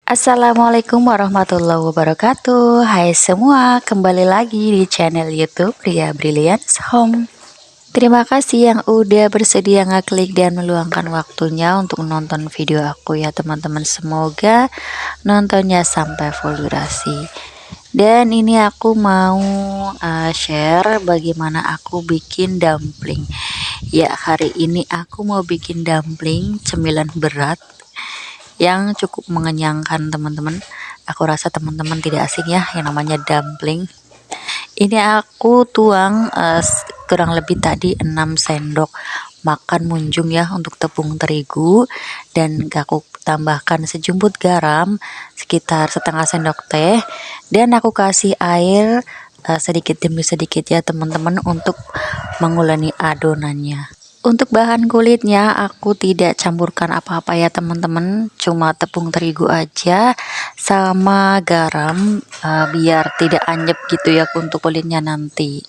Assalamualaikum warahmatullahi wabarakatuh. Hai semua, kembali lagi di channel YouTube Ria Brilliance Home. Terima kasih yang udah bersedia ngeklik dan meluangkan waktunya untuk menonton video aku ya teman-teman. Semoga nontonnya sampai full durasi. Dan ini aku mau share bagaimana aku bikin dumpling. Ya, hari ini aku mau bikin dumpling cemilan berat yang cukup mengenyangkan teman-teman. Aku rasa teman-teman tidak asing ya yang namanya dumpling. Ini aku tuang kurang lebih tadi 6 sendok makan munjung ya untuk tepung terigu, dan aku tambahkan sejumput garam sekitar setengah sendok teh, dan aku kasih air sedikit demi sedikit ya teman-teman untuk menguleni adonannya. Untuk bahan kulitnya aku tidak campurkan apa-apa ya teman-teman, cuma tepung terigu aja sama garam biar tidak anyep gitu ya untuk kulitnya nanti.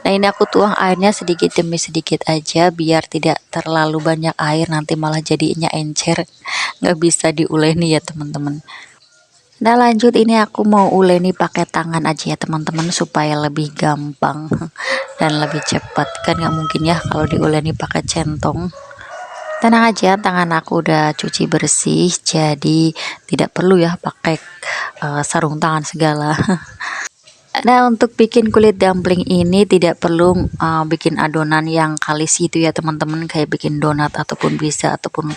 Nah, ini aku tuang airnya sedikit demi sedikit aja biar tidak terlalu banyak air, nanti malah jadinya encer, nggak bisa diuleni ya teman-teman. Nah, lanjut ini aku mau uleni pakai tangan aja ya teman-teman supaya lebih gampang dan lebih cepat, kan nggak mungkin ya kalau diuleni pakai centong. Tenang aja, tangan aku udah cuci bersih, jadi tidak perlu ya pakai sarung tangan segala. Nah, untuk bikin kulit dumpling ini tidak perlu bikin adonan yang kalis itu ya teman-teman, kayak bikin donat ataupun bisa ataupun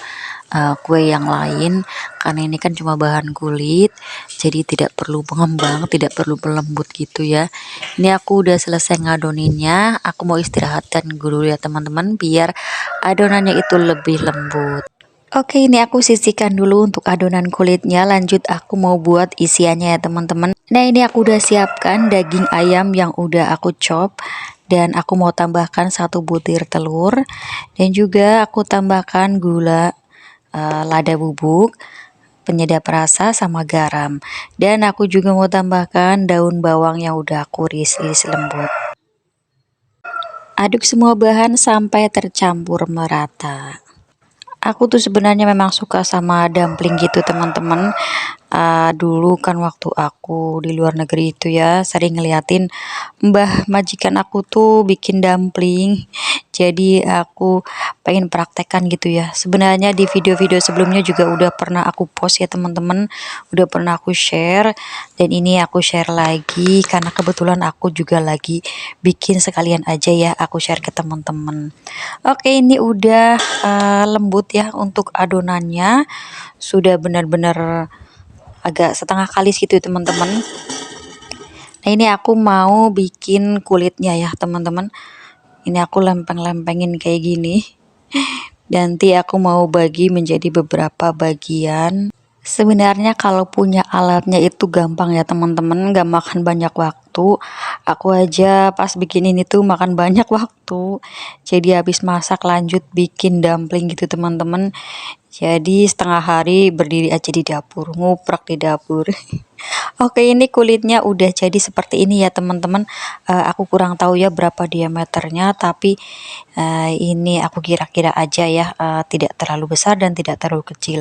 kue yang lain, karena ini kan cuma bahan kulit, jadi tidak perlu pengembang, tidak perlu pelembut gitu ya. Ini aku udah selesai ngadoninnya, aku mau istirahatkan dulu ya teman-teman biar adonannya itu lebih lembut. Oke, ini aku sisihkan dulu untuk adonan kulitnya, lanjut aku mau buat isiannya ya teman-teman. Nah, ini aku udah siapkan daging ayam yang udah aku chop, dan aku mau tambahkan 1 butir telur, dan juga aku tambahkan gula, lada bubuk, penyedap rasa sama garam, dan aku juga mau tambahkan daun bawang yang udah aku iris lembut. Aduk semua bahan sampai tercampur merata. Aku tuh sebenarnya memang suka sama dumpling gitu teman-teman. Dulu kan waktu aku di luar negeri itu ya sering ngeliatin mbah majikan aku tuh bikin dumpling. Jadi aku pengen praktekkan gitu ya. Sebenarnya di video-video sebelumnya juga udah pernah aku post ya teman-teman, udah pernah aku share, dan ini aku share lagi karena kebetulan aku juga lagi bikin sekalian aja ya aku share ke teman-teman. Oke, ini udah lembut ya untuk adonannya, sudah benar-benar agak setengah kalis gitu teman-teman. Nah, ini aku mau bikin kulitnya ya teman-teman. Ini aku lempeng-lempengin kayak gini. Nanti aku mau bagi menjadi beberapa bagian. Sebenarnya kalau punya alatnya itu gampang ya teman-teman, nggak makan banyak waktu. Aku aja pas bikin ini tuh makan banyak waktu. Jadi habis masak lanjut bikin dumpling gitu teman-teman. Jadi setengah hari berdiri aja di dapur, nguprak di dapur. Oke, ini kulitnya udah jadi seperti ini ya teman-teman. Aku kurang tahu ya berapa diameternya, tapi ini aku kira-kira aja ya, tidak terlalu besar dan tidak terlalu kecil.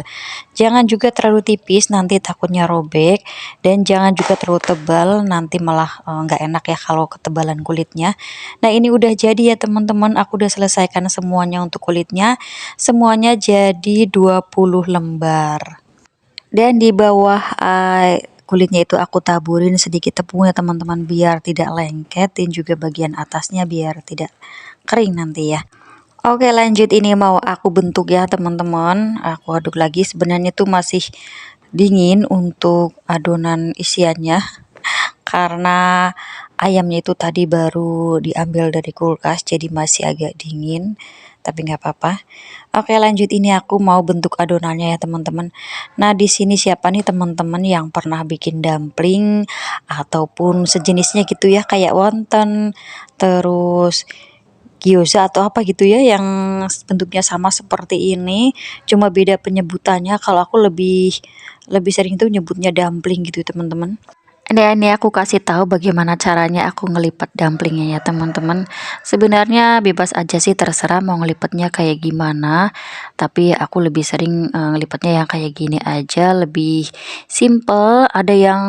Jangan juga terlalu tipis, nanti takutnya robek, dan jangan juga terlalu tebal, nanti malah nggak enak ya kalau ketebalan kulitnya. Nah, ini udah jadi ya teman-teman, aku udah selesaikan semuanya untuk kulitnya. Semuanya jadi 20 lembar. Dan di bawah kulitnya itu aku taburin sedikit tepung ya teman-teman biar tidak lengket, dan juga bagian atasnya biar tidak kering nanti ya. Oke, lanjut ini mau aku bentuk ya teman-teman. Aku aduk lagi, sebenarnya tuh masih dingin untuk adonan isiannya karena ayamnya itu tadi baru diambil dari kulkas, jadi masih agak dingin, tapi nggak apa-apa. Oke, lanjut ini aku mau bentuk adonannya ya teman-teman. Nah, di sini siapa nih teman-teman yang pernah bikin dumpling ataupun sejenisnya gitu ya, kayak wonton, terus gyoza atau apa gitu ya yang bentuknya sama seperti ini, cuma beda penyebutannya. Kalau aku lebih lebih sering tuh nyebutnya dumpling gitu teman-teman. Dan ini aku kasih tahu bagaimana caranya aku ngelipat dumplingnya ya teman-teman. Sebenarnya bebas aja sih, terserah mau ngelipatnya kayak gimana. Tapi aku lebih sering ngelipatnya yang kayak gini aja, lebih simple. Ada yang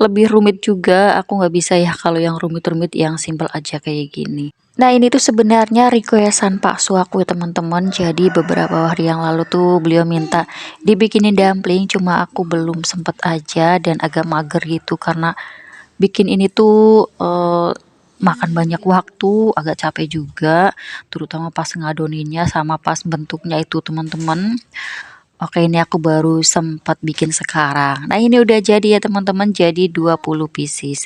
lebih rumit juga, aku nggak bisa ya kalau yang rumit-rumit, yang simple aja kayak gini. Nah ini tuh sebenarnya requestan Pak Suaku ya teman-teman. Jadi beberapa hari yang lalu tuh beliau minta dibikinin dumpling, cuma aku belum sempet aja dan agak mager gitu karena bikin ini tuh makan banyak waktu, agak capek juga, terutama pas ngadoninnya sama pas bentuknya itu teman-teman. Oke, ini aku baru sempat bikin sekarang. Nah, ini udah jadi ya teman-teman, jadi 20 pieces.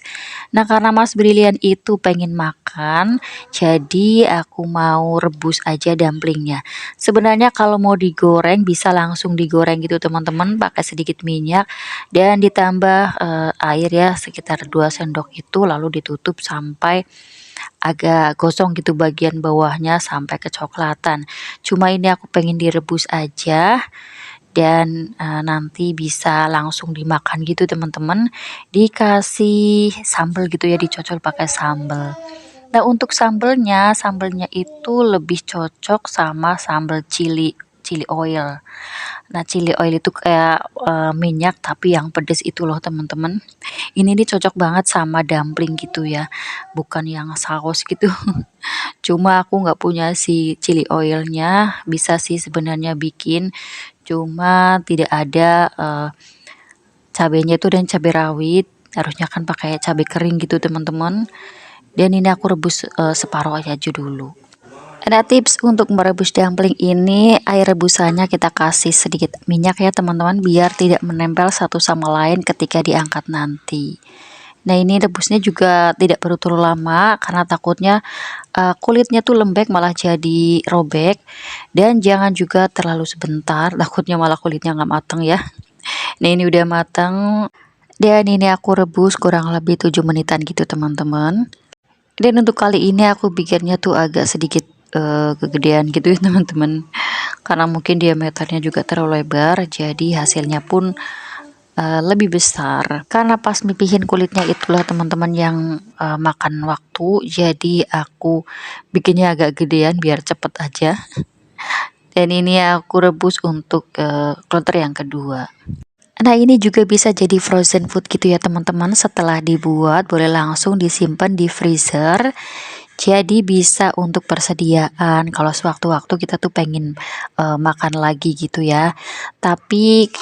Nah, karena Mas Brilian itu pengen makan, jadi aku mau rebus aja dumplingnya. Sebenarnya kalau mau digoreng bisa langsung digoreng gitu teman-teman, pakai sedikit minyak dan ditambah air ya sekitar 2 sendok itu, lalu ditutup sampai agak gosong gitu bagian bawahnya sampai kecoklatan. Cuma ini aku pengen direbus aja dan nanti bisa langsung dimakan gitu teman-teman, dikasih sambal gitu ya, dicocol pakai sambal. Nah untuk sambelnya itu lebih cocok sama sambal chili chili oil. Nah chili oil itu kayak minyak tapi yang pedes itu loh teman-teman. Ini nih cocok banget sama dumpling gitu ya, bukan yang saus gitu. Cuma aku nggak punya si chili oilnya, bisa sih sebenarnya bikin, cuma tidak ada cabenya itu dan cabai rawit, harusnya kan pakai cabai kering gitu teman-teman. Dan ini aku rebus separuh aja dulu. Ada tips untuk merebus dumpling ini, air rebusannya kita kasih sedikit minyak ya teman-teman, biar tidak menempel satu sama lain ketika diangkat nanti. Nah ini rebusnya juga tidak perlu terlalu lama karena takutnya kulitnya tuh lembek malah jadi robek, dan jangan juga terlalu sebentar, takutnya malah kulitnya nggak mateng ya. Nah ini udah matang dan ini aku rebus kurang lebih 7 menitan gitu teman-teman. Dan untuk kali ini aku bikinnya tuh agak sedikit kegedean gitu ya teman-teman, karena mungkin diameternya juga terlalu lebar, jadi hasilnya pun lebih besar. Karena pas mipihin kulitnya itulah teman-teman yang makan waktu, jadi aku bikinnya agak gedean biar cepet aja. Dan ini aku rebus untuk kloter yang kedua. Nah ini juga bisa jadi frozen food gitu ya teman-teman, setelah dibuat boleh langsung disimpan di freezer, jadi bisa untuk persediaan kalau sewaktu-waktu kita tuh pengen makan lagi gitu ya. Tapi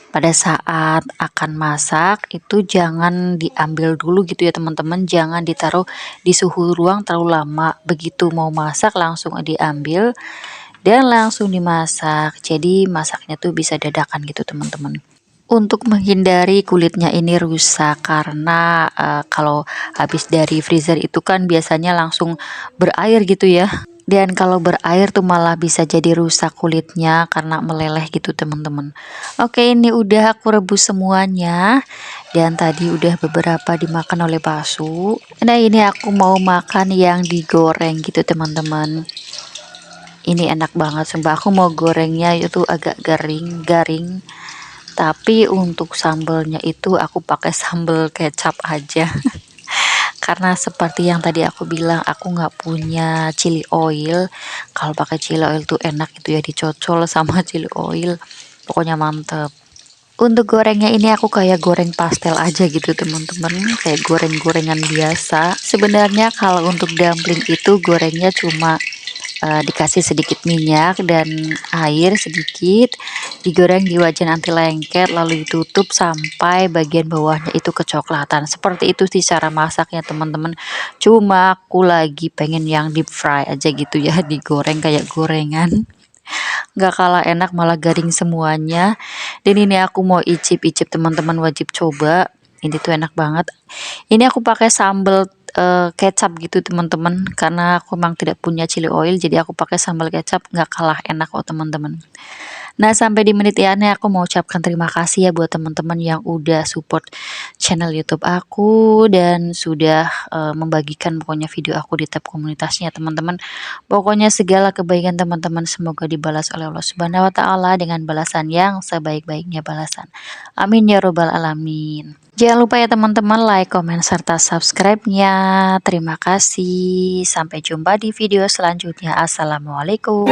pada saat akan masak itu jangan diambil dulu gitu ya teman-teman, jangan ditaruh di suhu ruang terlalu lama, begitu mau masak langsung diambil dan langsung dimasak, jadi masaknya tuh bisa dadakan gitu teman-teman. Untuk menghindari kulitnya ini rusak, karena kalau habis dari freezer itu kan biasanya langsung berair gitu ya. Dan kalau berair tuh malah bisa jadi rusak kulitnya karena meleleh gitu teman-teman. Oke, ini udah aku rebus semuanya dan tadi udah beberapa dimakan oleh Pasu. Nah ini aku mau makan yang digoreng gitu teman-teman. Ini enak banget sumpah, aku mau gorengnya itu agak garing, tapi untuk sambelnya itu aku pakai sambal kecap aja. Karena seperti yang tadi aku bilang, aku nggak punya chili oil. Kalau pakai chili oil tuh enak gitu ya, dicocol sama chili oil, pokoknya mantep. Untuk gorengnya ini aku kayak goreng pastel aja gitu teman-teman, kayak goreng-gorengan biasa. Sebenarnya kalau untuk dumpling itu gorengnya cuma dikasih sedikit minyak dan air sedikit, digoreng di wajan anti lengket, lalu ditutup sampai bagian bawahnya itu kecoklatan. Seperti itu sih cara masaknya teman-teman, cuma aku lagi pengen yang deep fry aja gitu ya, digoreng kayak gorengan, nggak kalah enak malah garing semuanya. Dan ini aku mau icip-icip teman-teman, wajib coba, ini tuh enak banget. Ini aku pakai sambal kecap gitu teman-teman, karena aku memang tidak punya chili oil, jadi aku pakai sambal kecap, nggak kalah enak kok teman-teman. Nah sampai di menit ini aku mau ucapkan terima kasih ya buat teman-teman yang udah support channel YouTube aku dan sudah membagikan pokoknya video aku di tab komunitasnya teman-teman. Pokoknya segala kebaikan teman-teman semoga dibalas oleh Allah Subhanahu wa taala dengan balasan yang sebaik-baiknya balasan. Amin ya robbal alamin. Jangan lupa ya teman-teman like, komen, serta subscribe-nya. Terima kasih. Sampai jumpa di video selanjutnya. Assalamualaikum.